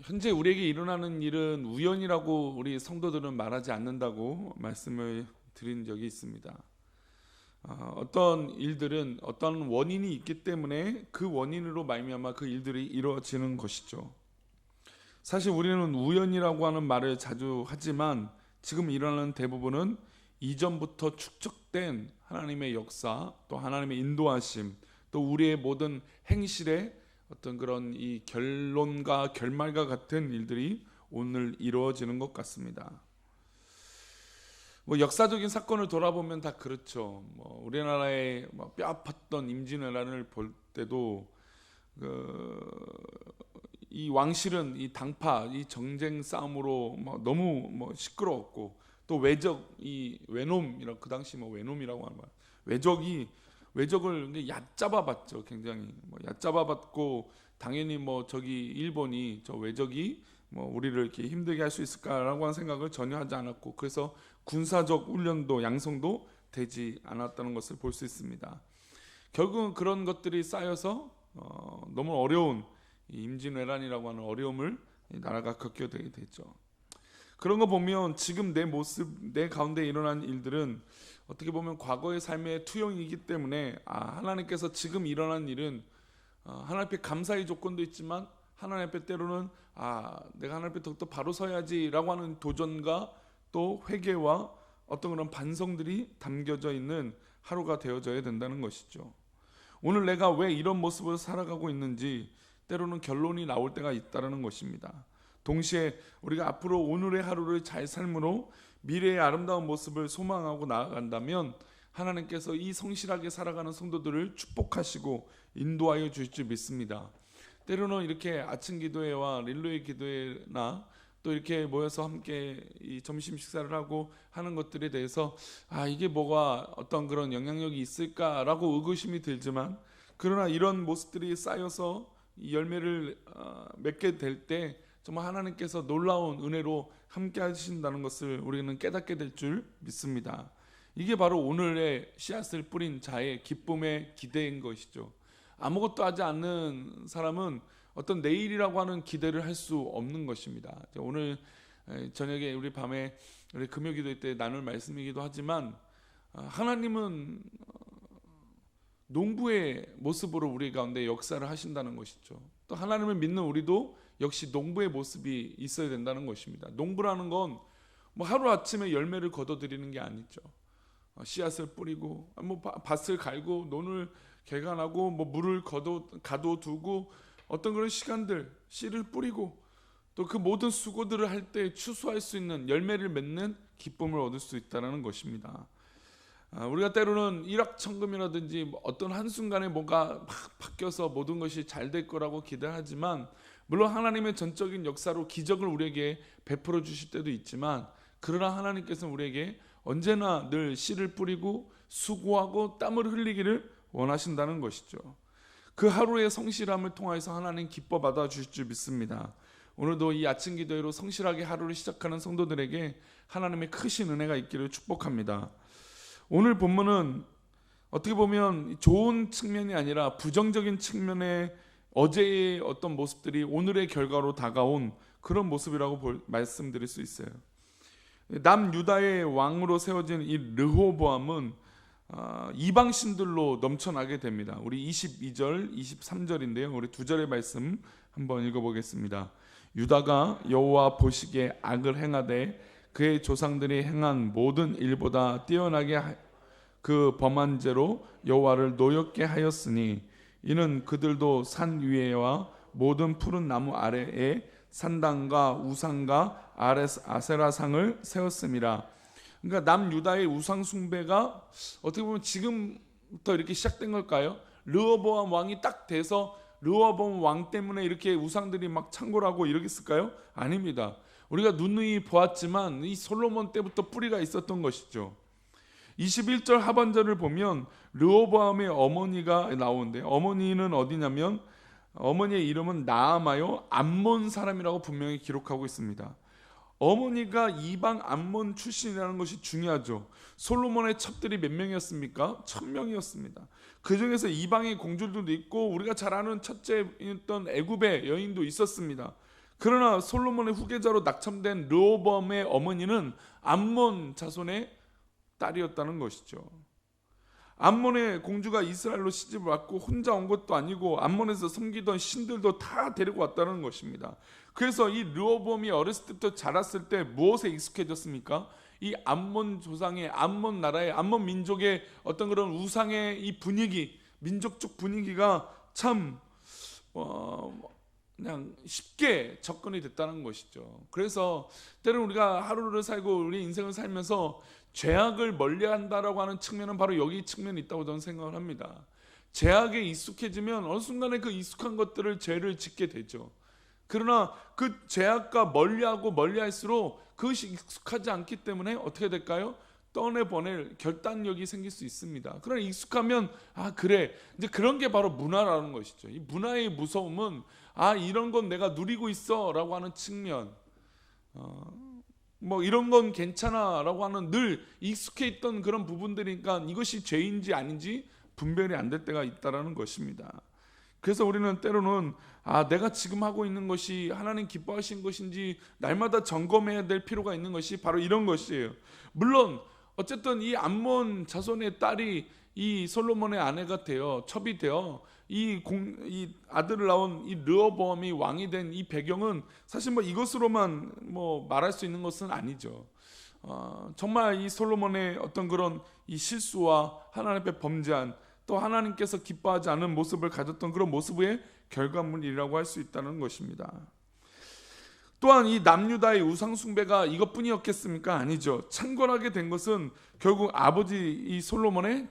현재 우리에게 일어나는 일은 우연이라고 우리 성도들은 말하지 않는다고 말씀을 드린 적이 있습니다. 어떤 일들은 어떤 원인이 있기 때문에 그 원인으로 말미암아 그 일들이 이루어지는 것이죠. 사실 우리는 우연이라고 하는 말을 자주 하지만 지금 일어나는 대부분은 이전부터 축적된 하나님의 역사, 또 하나님의 인도하심, 또 우리의 모든 행실에 어떤 그런 이 결론과 결말과 같은 일들이 오늘 이루어지는 것 같습니다. 역사적인 사건을 돌아보면 다 그렇죠. 우리나라의 뼈 아팠던 임진왜란을 볼 때도 이 왕실은 이 당파, 이 정쟁 싸움으로 너무 시끄러웠고, 또 외적, 이 외놈이라고, 그 당시 외놈이라고 하는 말, 외적을 얕잡아봤죠. 굉장히 얕잡아봤고, 당연히 저기 일본이, 저 외적이 우리를 이렇게 힘들게 할 수 있을까라고 하는 생각을 전혀 하지 않았고, 그래서 군사적 훈련도 양성도 되지 않았다는 것을 볼 수 있습니다. 결국은 그런 것들이 쌓여서 너무 어려운 이 임진왜란이라고 하는 어려움을 나라가 겪게 되게 됐죠. 그런 거 보면 지금 내 모습, 내 가운데 일어난 일들은 어떻게 보면 과거의 삶의 투영이기 때문에 하나님께서 지금 일어난 일은 하나님 앞에 감사의 조건도 있지만 하나님 앞에 때로는 내가 하나님 앞에 더욱더 바로 서야지라고 하는 도전과 또 회개와 어떤 그런 반성들이 담겨져 있는 하루가 되어져야 된다는 것이죠. 오늘 내가 왜 이런 모습으로 살아가고 있는지 때로는 결론이 나올 때가 있다는 것입니다. 동시에 우리가 앞으로 오늘의 하루를 잘 삶으로 미래의 아름다운 모습을 소망하고 나아간다면 하나님께서 이 성실하게 살아가는 성도들을 축복하시고 인도하여 주실 줄 믿습니다. 때로는 이렇게 아침 기도회와 릴로이 기도회나 또 이렇게 모여서 함께 이 점심 식사를 하고 하는 것들에 대해서 이게 뭐가 어떤 그런 영향력이 있을까라고 의구심이 들지만, 그러나 이런 모습들이 쌓여서 이 열매를 맺게 될 때 정말 하나님께서 놀라운 은혜로 함께 하신다는 것을 우리는 깨닫게 될 줄 믿습니다. 이게 바로 오늘의 씨앗을 뿌린 자의 기쁨의 기대인 것이죠. 아무것도 하지 않는 사람은 어떤 내일이라고 하는 기대를 할 수 없는 것입니다. 오늘 저녁에 우리 밤에 우리 금요기도 때 나눌 말씀이기도 하지만 하나님은 농부의 모습으로 우리 가운데 역사를 하신다는 것이죠. 또 하나님을 믿는 우리도 역시 농부의 모습이 있어야 된다는 것입니다. 농부라는 건 하루아침에 열매를 거둬들이는 게 아니죠. 씨앗을 뿌리고 밭을 갈고 논을 개간하고 물을 가둬두고 어떤 그런 시간들, 씨를 뿌리고 또 그 모든 수고들을 할 때 추수할 수 있는 열매를 맺는 기쁨을 얻을 수 있다는 것입니다. 우리가 때로는 일확천금이라든지 어떤 한순간에 뭔가 막 바뀌어서 모든 것이 잘 될 거라고 기대하지만, 물론 하나님의 전적인 역사로 기적을 우리에게 베풀어 주실 때도 있지만, 그러나 하나님께서는 우리에게 언제나 늘 씨를 뿌리고 수고하고 땀을 흘리기를 원하신다는 것이죠. 그 하루의 성실함을 통해서 하나님 기뻐 받아 주실 줄 믿습니다. 오늘도 이 아침 기도회로 성실하게 하루를 시작하는 성도들에게 하나님의 크신 은혜가 있기를 축복합니다. 오늘 본문은 어떻게 보면 좋은 측면이 아니라 부정적인 측면의 어제의 어떤 모습들이 오늘의 결과로 다가온 그런 모습이라고 말씀드릴 수 있어요. 남유다의 왕으로 세워진 이 르호보암은 이방신들로 넘쳐나게 됩니다. 우리 22절, 23절인데요. 우리 두 절의 말씀 한번 읽어보겠습니다. 유다가 여호와 보시기에 악을 행하되 그의 조상들이 행한 모든 일보다 뛰어나게 그 범한 죄로 여호와를 노엽게 하였으니 이는 그들도 산 위에와 모든 푸른 나무 아래에 산당과 우상과 아세라상을 세웠음이라. 그러니까 남유다의 우상 숭배가 어떻게 보면 지금부터 이렇게 시작된 걸까요? 르호보암 왕이 딱 돼서 르호보암 왕 때문에 이렇게 우상들이 막 창궐하고 이러겠을까요? 아닙니다. 우리가 누누이 보았지만 이 솔로몬 때부터 뿌리가 있었던 것이죠. 21절 하반절을 보면 르호보암의 어머니가 나오는데, 어머니는 어디냐면 어머니의 이름은 나아마요 암몬 사람이라고 분명히 기록하고 있습니다. 어머니가 이방 암몬 출신이라는 것이 중요하죠. 솔로몬의 첩들이 몇 명이었습니까? 1000명이었습니다. 그 중에서 이방의 공주들도 있고 우리가 잘 아는 첫째였던 애굽의 여인도 있었습니다. 그러나 솔로몬의 후계자로 낙첨된 르호보암의 어머니는 암몬 자손의 딸이었다는 것이죠. 암몬의 공주가 이스라엘로 시집을 왔고 혼자 온 것도 아니고 암몬에서 섬기던 신들도 다 데리고 왔다는 것입니다. 그래서 이 르호보암이 어렸을 때부터 자랐을 때 무엇에 익숙해졌습니까? 이 암몬 조상의, 암몬 나라의, 암몬 민족의 어떤 그런 우상의 이 분위기, 민족적 분위기가 참 그냥 쉽게 접근이 됐다는 것이죠. 그래서 때로는 우리가 하루를 살고 우리 인생을 살면서 죄악을 멀리한다라고 하는 측면은 바로 여기 측면이 있다고 저는 생각을 합니다. 죄악에 익숙해지면 어느 순간에 그 익숙한 것들을 죄를 짓게 되죠. 그러나 그 죄악과 멀리하고 멀리할수록 그것이 익숙하지 않기 때문에 어떻게 될까요? 떠내보낼 결단력이 생길 수 있습니다. 그러나 익숙하면 그래, 이제 그런 게 바로 문화라는 것이죠. 이 문화의 무서움은 이런 건 내가 누리고 있어라고 하는 측면, 뭐 이런 건 괜찮아라고 하는 늘 익숙해 있던 그런 부분들이니까 이것이 죄인지 아닌지 분별이 안 될 때가 있다라는 것입니다. 그래서 우리는 때로는 내가 지금 하고 있는 것이 하나님 기뻐하신 것인지 날마다 점검해야 될 필요가 있는 것이 바로 이런 것이에요. 물론 어쨌든 이 암몬 자손의 딸이 이 솔로몬의 아내가 되어 첩이 되어 이 아들을 낳은 이 르호보암이 왕이 된 이 배경은 사실 뭐 이것으로만 뭐 말할 수 있는 것은 아니죠. 정말 이 솔로몬의 어떤 그런 이 실수와 하나님 앞에 범죄한, 또 하나님께서 기뻐하지 않은 모습을 가졌던 그런 모습의 결과물이라고 할 수 있다는 것입니다. 또한 이 남유다의 우상 숭배가 이것뿐이었겠습니까? 아니죠. 창궐하게 된 것은 결국 아버지 이 솔로몬의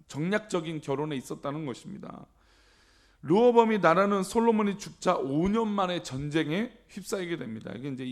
정략적인 결혼에 있었다는 것입니다. 르호보암이 나라는 솔로몬이 죽자 5년 만에 전쟁에 휩싸이게 됩니다. 이게 이제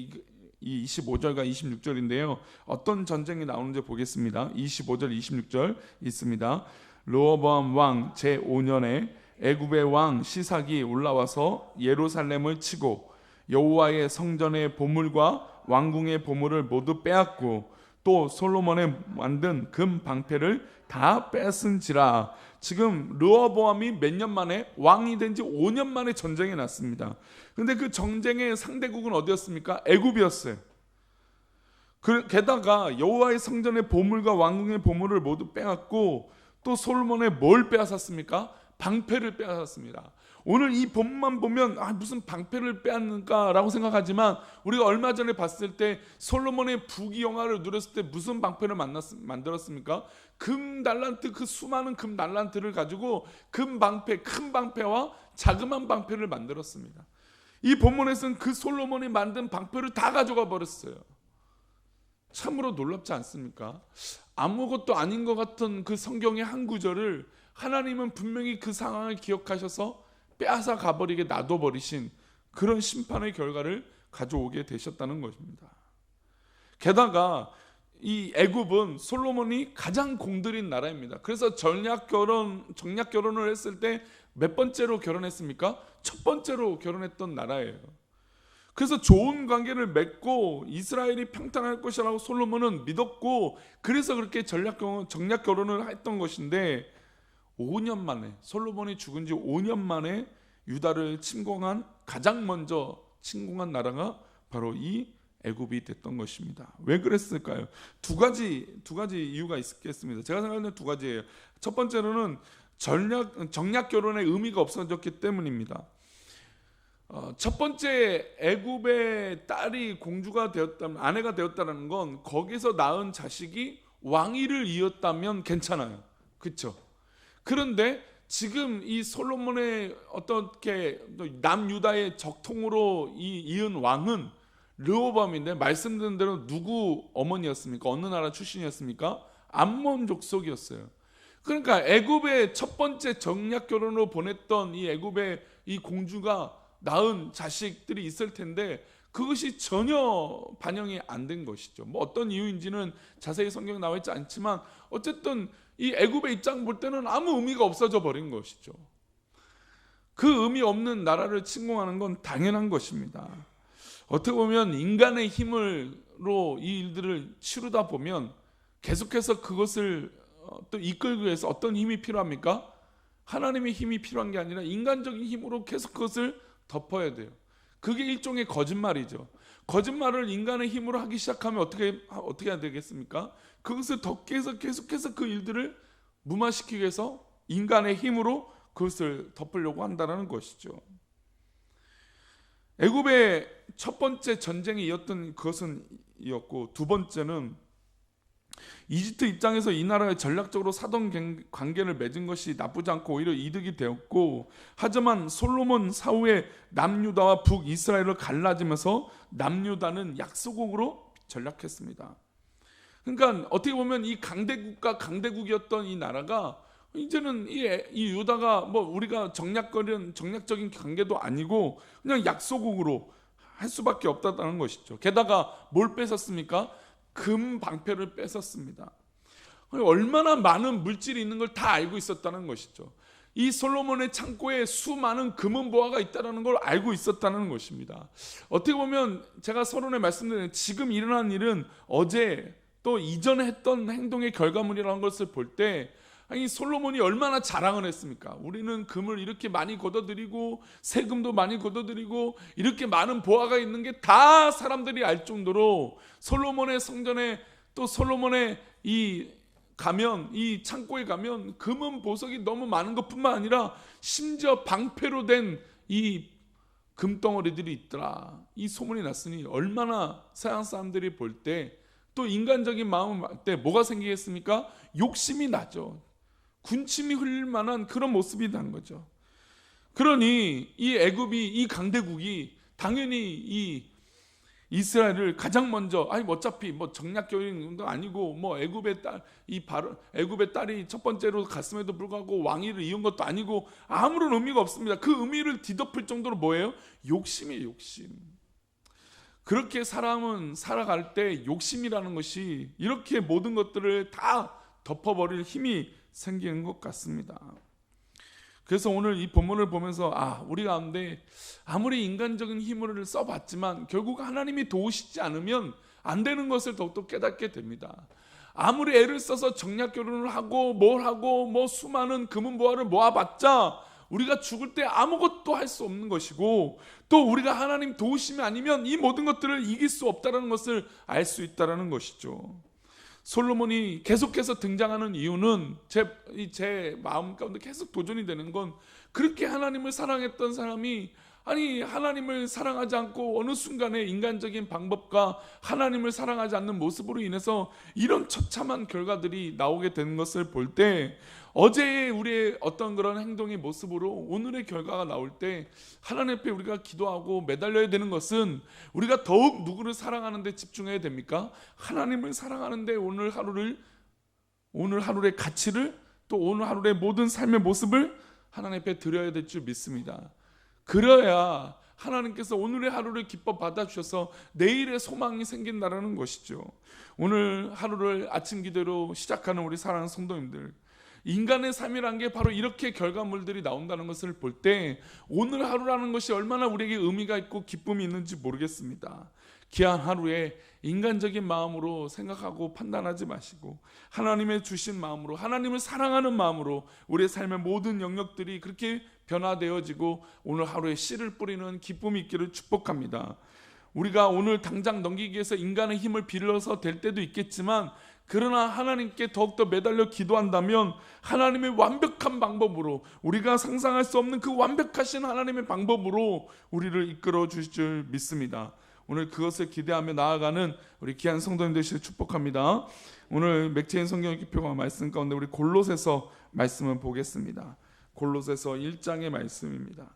이 25절과 26절인데요. 어떤 전쟁이 나오는지 보겠습니다. 25절, 26절 있습니다. 르호보암 왕 제5년에 애굽의 왕 시삭이 올라와서 예루살렘을 치고 여호와의 성전의 보물과 왕궁의 보물을 모두 빼앗고 또 솔로몬의 만든 금 방패를 다 뺏은지라. 지금 르호보암이 몇 년 만에 왕이 된 지 5년 만에 전쟁이 났습니다. 그런데 그 전쟁의 상대국은 어디였습니까? 애굽이었어요. 게다가 여호와의 성전의 보물과 왕궁의 보물을 모두 빼앗고 또 솔로몬의 뭘 빼앗았습니까? 방패를 빼앗았습니다. 오늘 이 본만 보면 무슨 방패를 빼앗는가라고 생각하지만 우리가 얼마 전에 봤을 때 솔로몬의 부귀영화를 누렸을 때 무슨 방패를 만들었습니까? 금 달란트, 그 수많은 금 달란트를 가지고 금 방패, 큰 방패와 자그마한 방패를 만들었습니다. 이 본문에서는 그 솔로몬이 만든 방패를 다 가져가 버렸어요. 참으로 놀랍지 않습니까? 아무것도 아닌 것 같은 그 성경의 한 구절을 하나님은 분명히 그 상황을 기억하셔서 빼앗아 가버리게 놔둬버리신 그런 심판의 결과를 가져오게 되셨다는 것입니다. 게다가 이 애굽은 솔로몬이 가장 공들인 나라입니다. 그래서 정략 결혼을 했을 때 몇 번째로 결혼했습니까? 첫 번째로 결혼했던 나라예요. 그래서 좋은 관계를 맺고 이스라엘이 평탄할 것이라고 솔로몬은 믿었고, 그래서 그렇게 정략 결혼을 했던 것인데 5년 만에, 솔로몬이 죽은 지 5년 만에 유다를 가장 먼저 침공한 나라가 바로 이 애굽이 됐던 것입니다. 왜 그랬을까요? 두 가지 이유가 있겠습니다. 제가 생각하는 두 가지예요. 첫 번째로는 정략 결혼의 의미가 없어졌기 때문입니다. 첫 번째, 애굽의 딸이 공주가 되었다면, 아내가 되었다는 건 거기서 낳은 자식이 왕위를 이었다면 괜찮아요. 그렇죠? 그런데 지금 이 솔로몬의 어떻게 남유다의 적통으로 이은 왕은 르호보암인데, 말씀드린 대로 누구 어머니였습니까? 어느 나라 출신이었습니까? 암몬 족속이었어요. 그러니까 애굽의 첫 번째 정략 결혼으로 보냈던 이 애굽의 이 공주가 낳은 자식들이 있을 텐데 그것이 전혀 반영이 안 된 것이죠. 뭐 어떤 이유인지는 자세히 성경에 나와 있지 않지만 어쨌든 이 애굽의 입장 볼 때는 아무 의미가 없어져 버린 것이죠. 그 의미 없는 나라를 침공하는 건 당연한 것입니다. 어떻게 보면 인간의 힘으로 이 일들을 치르다 보면 계속해서 그것을 또 이끌기 위해서 어떤 힘이 필요합니까? 하나님의 힘이 필요한 게 아니라 인간적인 힘으로 계속 그것을 덮어야 돼요. 그게 일종의 거짓말이죠. 거짓말을 인간의 힘으로 하기 시작하면 어떻게 해야 되겠습니까? 그것을 더 계속해서 그 일들을 무마시키기 위해서 인간의 힘으로 그것을 덮으려고 한다는 것이죠. 애굽의 첫 번째 전쟁이 이었던 그것은 이었고, 두 번째는 이집트 입장에서 이 나라에 전략적으로 사돈 관계를 맺은 것이 나쁘지 않고 오히려 이득이 되었고, 하지만 솔로몬 사후에 남유다와 북이스라엘을 갈라지면서 남유다는 약소국으로 전락했습니다. 그러니까 어떻게 보면 이 강대국과 강대국이었던 이 나라가 이제는 이 유다가 뭐 우리가 정략적인 관계도 아니고 그냥 약소국으로 할 수밖에 없다는 것이죠. 게다가 뭘 뺏었습니까? 금 방패를 뺏었습니다. 얼마나 많은 물질이 있는 걸 다 알고 있었다는 것이죠. 이 솔로몬의 창고에 수많은 금은 보화가 있다는 걸 알고 있었다는 것입니다. 어떻게 보면 제가 서론에 말씀드린 지금 일어난 일은 어제 또 이전에 했던 행동의 결과물이라는 것을 볼 때, 아니 솔로몬이 얼마나 자랑을 했습니까? 우리는 금을 이렇게 많이 걷어들이고 세금도 많이 걷어들이고 이렇게 많은 보화가 있는 게 다 사람들이 알 정도로 솔로몬의 성전에, 또 솔로몬의 이 창고에 가면 금은 보석이 너무 많은 것뿐만 아니라 심지어 방패로 된 이 금덩어리들이 있더라, 이 소문이 났으니 얼마나 서양 사람들이 볼 때, 또 인간적인 마음을 볼 때 뭐가 생기겠습니까? 욕심이 나죠. 군침이 흘릴 만한 그런 모습이 난 거죠. 그러니 이 애굽이, 이 강대국이 당연히 이 이스라엘을 가장 먼저, 어차피 뭐 정략교인도 아니고 뭐 애굽의 딸이 첫 번째로 갔음에도 불구하고 왕위를 이은 것도 아니고 아무런 의미가 없습니다. 그 의미를 뒤덮을 정도로 뭐예요? 욕심이에요, 욕심. 그렇게 사람은 살아갈 때 욕심이라는 것이 이렇게 모든 것들을 다 덮어버릴 힘이 생기는 것 같습니다. 그래서 오늘 이 본문을 보면서 우리 가운데 아무리 인간적인 힘을 써봤지만 결국 하나님이 도우시지 않으면 안 되는 것을 더욱더 깨닫게 됩니다. 아무리 애를 써서 정략 결혼을 하고 뭐 수많은 금은보화를 모아봤자 우리가 죽을 때 아무것도 할 수 없는 것이고, 또 우리가 하나님 도우심이 아니면 이 모든 것들을 이길 수 없다는 것을 알 수 있다는 것이죠. 솔로몬이 계속해서 등장하는 이유는 제 마음 가운데 계속 도전이 되는 건, 그렇게 하나님을 사랑했던 사람이 하나님을 사랑하지 않고 어느 순간에 인간적인 방법과 하나님을 사랑하지 않는 모습으로 인해서 이런 처참한 결과들이 나오게 되는 것을 볼 때, 어제의 우리의 어떤 그런 행동의 모습으로 오늘의 결과가 나올 때 하나님 앞에 우리가 기도하고 매달려야 되는 것은, 우리가 더욱 누구를 사랑하는 데 집중해야 됩니까? 하나님을 사랑하는 데 오늘 하루의 가치를, 또 오늘 하루의 모든 삶의 모습을 하나님 앞에 드려야 될 줄 믿습니다. 그래야 하나님께서 오늘의 하루를 기뻐 받아주셔서 내일의 소망이 생긴다는 것이죠. 오늘 하루를 아침 기도로 시작하는 우리 사랑하는 성도님들, 인간의 삶이란 게 바로 이렇게 결과물들이 나온다는 것을 볼 때 오늘 하루라는 것이 얼마나 우리에게 의미가 있고 기쁨이 있는지 모르겠습니다. 귀한 하루에 인간적인 마음으로 생각하고 판단하지 마시고 하나님의 주신 마음으로, 하나님을 사랑하는 마음으로 우리의 삶의 모든 영역들이 그렇게 변화되어지고 오늘 하루에 씨를 뿌리는 기쁨이 있기를 축복합니다. 우리가 오늘 당장 넘기기 위해서 인간의 힘을 빌려서 될 때도 있겠지만, 그러나 하나님께 더욱더 매달려 기도한다면 하나님의 완벽한 방법으로, 우리가 상상할 수 없는 그 완벽하신 하나님의 방법으로 우리를 이끌어 주실 줄 믿습니다. 오늘 그것을 기대하며 나아가는 우리 귀한 성도님 되시길 축복합니다. 오늘 맥체인 성경 읽기표가 말씀 가운데 우리 골로새서 말씀을 보겠습니다. 골로새서 1장의 말씀입니다.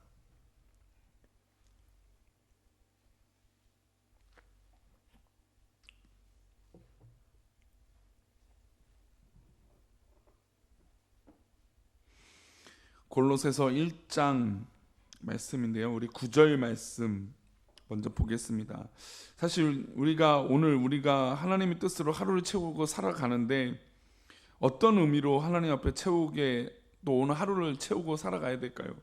골로새서 1장 말씀인데요, 우리 9절 말씀 먼저 보겠습니다. 사실 우리가 하나님의 뜻으로 하루를 채우고 살아가는데 어떤 의미로 하나님 앞에 채우게, 또 오늘 하루를 채우고 살아가야 될까요?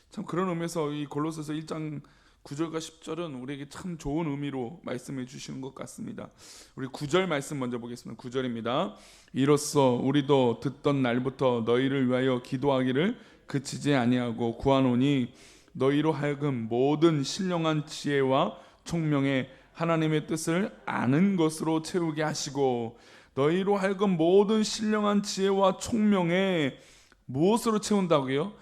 참 그런 의미에서 이 골로새서 1장 9절과 10절은 우리에게 참 좋은 의미로 말씀해 주시는 것 같습니다. 우리 9절 말씀 먼저 보겠습니다. 9절입니다. 이로써 우리도 듣던 날부터 너희를 위하여 기도하기를 그치지 아니하고 구하노니 너희로 하여금 모든 신령한 지혜와 총명에 하나님의 뜻을 아는 것으로 채우게 하시고, 너희로 하여금 모든 신령한 지혜와 총명에 무엇으로 채운다고요?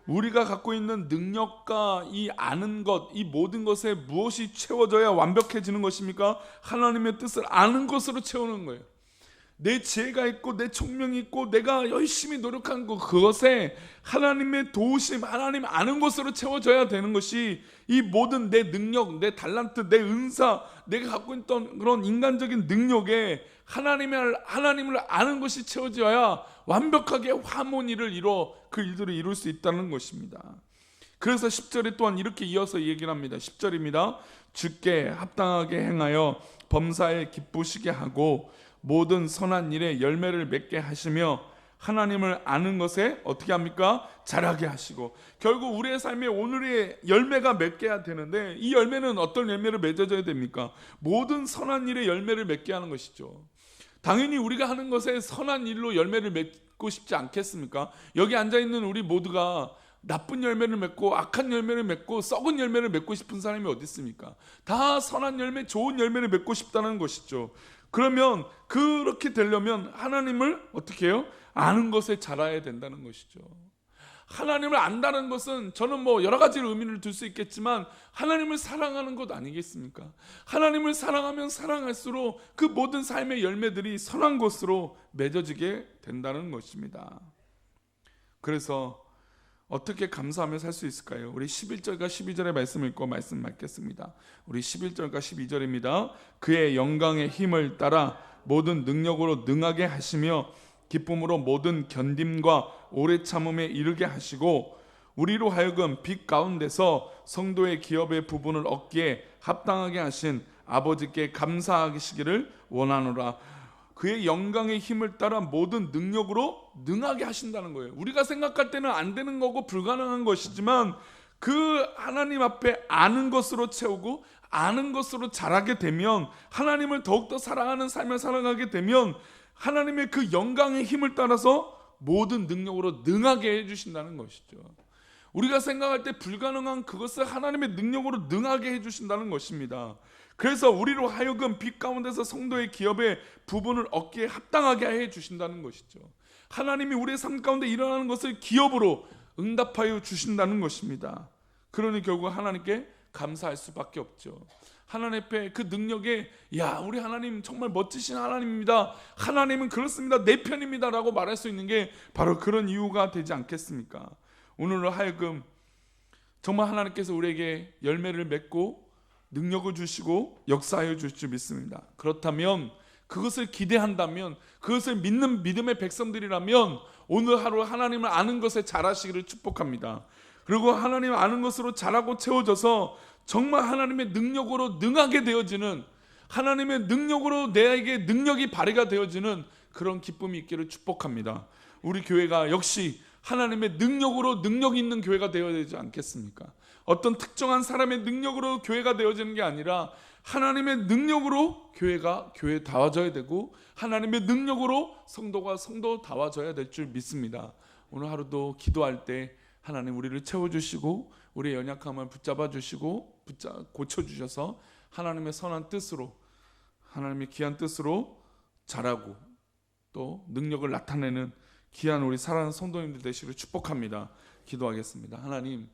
우리가 갖고 있는 능력과 이 아는 것, 이 모든 것에 무엇이 채워져야 완벽해지는 것입니까? 하나님의 뜻을 아는 것으로 채우는 거예요. 내 지혜가 있고 내 총명이 있고 내가 열심히 노력한 것, 그것에 하나님의 도우심, 하나님 아는 것으로 채워져야 되는 것이, 이 모든 내 능력, 내 달란트, 내 은사, 내가 갖고 있던 그런 인간적인 능력에 하나님을 아는 것이 채워져야 완벽하게 화모니를 이뤄 그 일들을 이룰 수 있다는 것입니다. 그래서 10절에 또한 이렇게 이어서 얘기를 합니다. 10절입니다. 주께 합당하게 행하여 범사에 기쁘시게 하고 모든 선한 일에 열매를 맺게 하시며 하나님을 아는 것에 어떻게 합니까? 자라게 하시고, 결국 우리의 삶에 오늘의 열매가 맺게 되는데, 이 열매는 어떤 열매를 맺어줘야 됩니까? 모든 선한 일에 열매를 맺게 하는 것이죠. 당연히 우리가 하는 것에 선한 일로 열매를 맺고 싶지 않겠습니까? 여기 앉아있는 우리 모두가 나쁜 열매를 맺고 악한 열매를 맺고 썩은 열매를 맺고 싶은 사람이 어디 있습니까? 다 선한 열매, 좋은 열매를 맺고 싶다는 것이죠. 그러면 그렇게 되려면 하나님을 어떻게 해요? 아는 것에 자라야 된다는 것이죠. 하나님을 안다는 것은 저는 여러 가지 의미를 둘 수 있겠지만 하나님을 사랑하는 것 아니겠습니까? 하나님을 사랑하면 사랑할수록 그 모든 삶의 열매들이 선한 것으로 맺어지게 된다는 것입니다. 그래서 어떻게 감사하며 살 수 있을까요? 우리 11절과 12절의 말씀 읽고 말씀 맺겠습니다. 우리 11절과 12절입니다. 그의 영광의 힘을 따라 모든 능력으로 능하게 하시며 기쁨으로 모든 견딤과 오래 참음에 이르게 하시고 우리로 하여금 빛 가운데서 성도의 기업의 부분을 얻기에 합당하게 하신 아버지께 감사하시기를 원하노라. 그의 영광의 힘을 따라 모든 능력으로 능하게 하신다는 거예요. 우리가 생각할 때는 안 되는 거고 불가능한 것이지만 그 하나님 앞에 아는 것으로 채우고 아는 것으로 자라게 되면, 하나님을 더욱더 사랑하는 삶을 살아가게 되면 하나님의 그 영광의 힘을 따라서 모든 능력으로 능하게 해주신다는 것이죠. 우리가 생각할 때 불가능한 그것을 하나님의 능력으로 능하게 해주신다는 것입니다. 그래서 우리로 하여금 빛 가운데서 성도의 기업의 부분을 얻기에 합당하게 해주신다는 것이죠. 하나님이 우리의 삶 가운데 일어나는 것을 기업으로 응답하여 주신다는 것입니다. 그러니 결국 하나님께 감사할 수밖에 없죠. 하나님 앞에 그 능력에, 야, 우리 하나님 정말 멋지신 하나님입니다, 하나님은 그렇습니다, 내 편입니다 라고 말할 수 있는 게 바로 그런 이유가 되지 않겠습니까? 오늘로 하여금 정말 하나님께서 우리에게 열매를 맺고 능력을 주시고 역사하여 주실 줄 믿습니다. 그렇다면, 그것을 기대한다면, 그것을 믿는 믿음의 백성들이라면 오늘 하루 하나님을 아는 것에 자라시기를 축복합니다. 그리고 하나님 아는 것으로 자라고 채워져서 정말 하나님의 능력으로 능하게 되어지는, 하나님의 능력으로 내게 능력이 발휘가 되어지는 그런 기쁨이 있기를 축복합니다. 우리 교회가 역시 하나님의 능력으로 능력 있는 교회가 되어야 되지 않겠습니까? 어떤 특정한 사람의 능력으로 교회가 되어지는 게 아니라 하나님의 능력으로 교회가 교회다워져야 되고, 하나님의 능력으로 성도가 성도다워져야 될 줄 믿습니다. 오늘 하루도 기도할 때 하나님 우리를 채워주시고 우리의 연약함을 붙잡아 주시고 고쳐주셔서 하나님의 선한 뜻으로, 하나님의 귀한 뜻으로 자라고 또 능력을 나타내는 귀한 우리 사랑하는 성도님들 되시기를 축복합니다. 기도하겠습니다. 하나님,